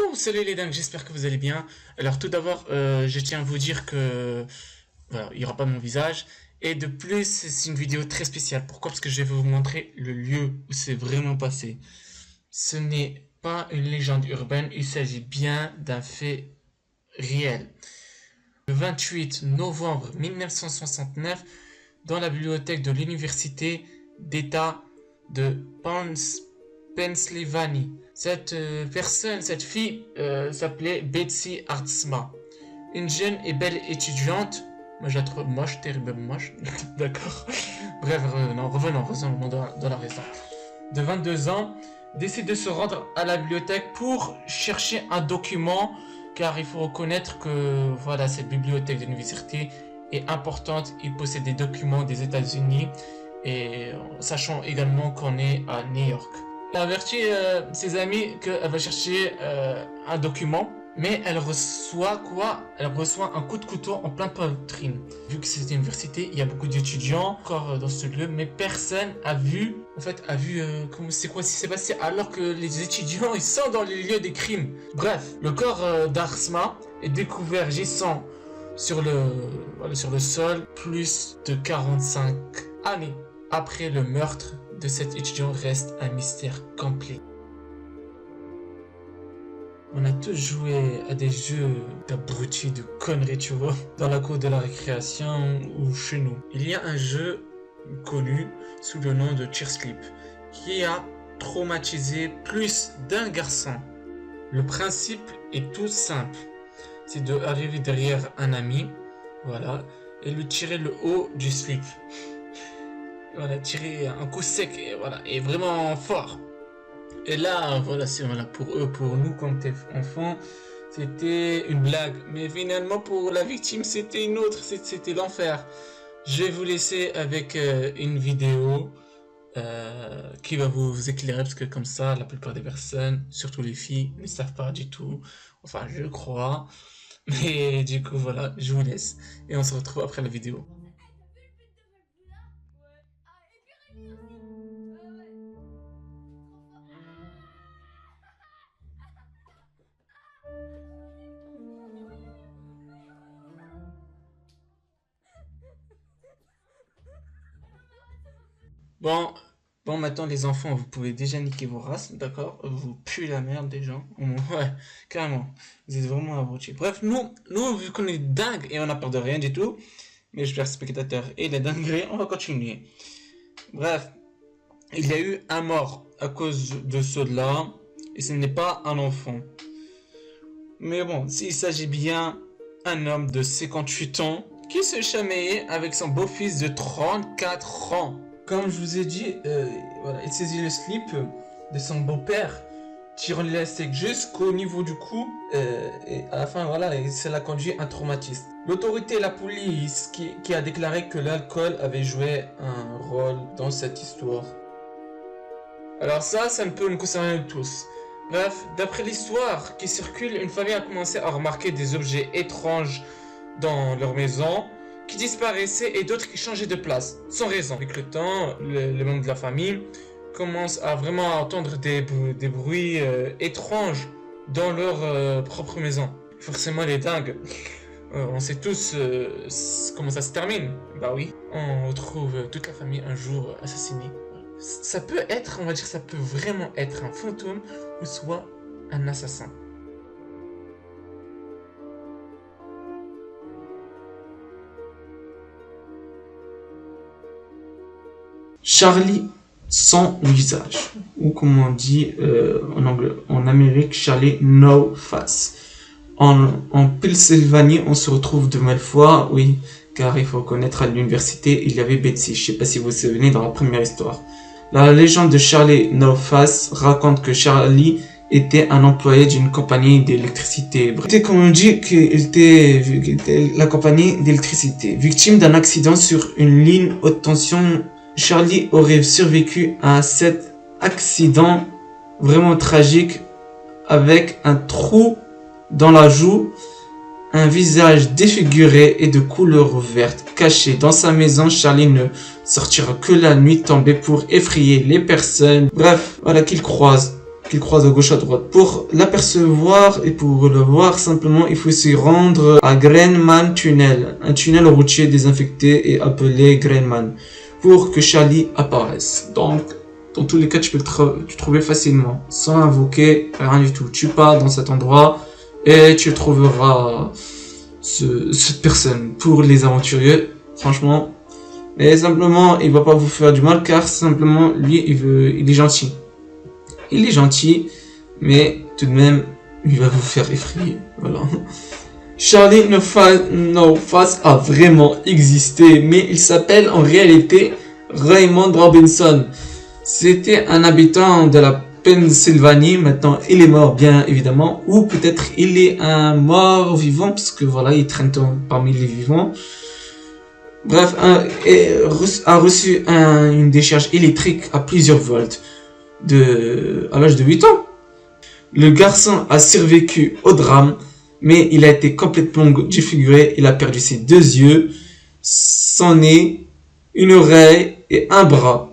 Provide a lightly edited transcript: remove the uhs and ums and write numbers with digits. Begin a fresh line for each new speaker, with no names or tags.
Yo, salut les dingues, j'espère que vous allez bien. Alors tout d'abord, je tiens à vous dire que voilà, il n'y aura pas mon visage. Et de plus, c'est une vidéo très spéciale. Pourquoi? Parce que je vais vous montrer le lieu où c'est vraiment passé. Ce n'est pas une légende urbaine, il s'agit bien d'un fait réel. Le 28 novembre 1969, dans la bibliothèque de l'université d'État de Pennsylvanie. Cette cette fille s'appelait Betsy Hartzma. Une jeune et belle étudiante. Moi, je la trouve moche, terriblement moche. D'accord. Bref, revenons dans la raison. De 22 ans, décide de se rendre à la bibliothèque pour chercher un document, car il faut reconnaître que voilà, cette bibliothèque de l'université est importante. Il possède des documents des États-Unis, et sachant également qu'on est à New York. Elle a averti ses amis qu'elle va chercher un document, mais elle reçoit quoi? Elle reçoit un coup de couteau en plein poitrine. Vu que c'est une université, il y a beaucoup d'étudiants encore dans ce lieu, mais personne a vu, c'est quoi ce qui s'est passé alors que les étudiants ils sont dans les lieux des crimes. Bref, le corps d'Hartzma est découvert gisant sur le sol plus de 45 années après le meurtre de cet étudiant reste un mystère complet. On a tous joué à des jeux d'abrutis, de conneries, tu vois, dans la cour de la récréation ou chez nous. Il y a un jeu connu sous le nom de Cheer Slip qui a traumatisé plus d'un garçon. Le principe est tout simple. C'est d'arriver derrière un ami, voilà, et lui tirer le haut du slip. Voilà, tirer un coup sec, et voilà, et vraiment fort. Et là, voilà, pour eux, pour nous, quand t'es enfant, c'était une blague. Mais finalement, pour la victime, c'était une autre, c'était l'enfer. Je vais vous laisser avec une vidéo qui va vous éclairer, parce que comme ça, la plupart des personnes, surtout les filles, ne savent pas du tout. Enfin, je crois. Mais du coup, voilà, je vous laisse. Et on se retrouve après la vidéo. Bon, maintenant les enfants, vous pouvez déjà niquer vos races, d'accord? Vous puez la merde déjà. Ouais, carrément. Vous êtes vraiment abrutis. Bref, nous, vu qu'on est dingue et on a peur de rien du tout, mais je suis spectateur et les dingueries, on va continuer. Bref, il y a eu un mort à cause de cela, et ce n'est pas un enfant. Mais bon, s'il s'agit bien d'un homme de 58 ans qui se chamaillait avec son beau-fils de 34 ans. Comme je vous ai dit, voilà, il saisit le slip de son beau-père, tirant l'élastique jusqu'au niveau du cou, et à la fin, voilà, cela conduit à un traumatisme. L'autorité et la police qui a déclaré que l'alcool avait joué un rôle dans cette histoire. Alors ça ne peut nous concerner tous. Bref, d'après l'histoire qui circule, une famille a commencé à remarquer des objets étranges dans leur maison, qui disparaissaient et d'autres qui changeaient de place, sans raison. Avec le temps, les membres de la famille commencent à vraiment entendre des bruits étranges dans leur propre maison. Forcément, les dingues, on sait tous comment ça se termine. Bah oui, on retrouve toute la famille un jour assassinée. Ça peut être, on va dire, ça peut vraiment être un fantôme ou soit un assassin. Charlie sans visage, ou comme on dit en Amérique, Charlie no face. En Pennsylvanie, on se retrouve de mille fois, oui, car il faut reconnaître à l'université, il y avait Betsy. Je sais pas si vous vous souvenez dans la première histoire. La légende de Charlie no face raconte que Charlie était un employé d'une compagnie d'électricité. C'était comme on dit qu'il était la compagnie d'électricité. Victime d'un accident sur une ligne haute tension, Charlie aurait survécu à cet accident vraiment tragique avec un trou dans la joue, un visage défiguré et de couleur verte. Caché dans sa maison, Charlie ne sortira que la nuit tombée pour effrayer les personnes. Bref, voilà qu'il croise. qu'il croise à gauche à droite. Pour l'apercevoir et pour le voir simplement, il faut se rendre à Greenman Tunnel, un tunnel routier désinfecté et appelé Greenman, pour que Charlie apparaisse. Donc, dans tous les cas, tu peux le trouver facilement, sans invoquer rien du tout. Tu pars dans cet endroit et tu trouveras cette personne. Pour les aventuriers, franchement, et simplement, il va pas vous faire du mal car simplement, lui, il est gentil. Il est gentil, mais tout de même, il va vous faire effrayer. Voilà. Charlie No Face a vraiment existé, mais il s'appelle en réalité Raymond Robinson. C'était un habitant de la Pennsylvanie. Maintenant, il est mort, bien évidemment, ou peut-être il est un mort vivant, parce que voilà, il traîne parmi les vivants. Bref, a reçu une décharge électrique à plusieurs volts à l'âge de 8 ans. Le garçon a survécu au drame, mais il a été complètement défiguré. Il a perdu ses 2 yeux, son nez, une oreille et un bras.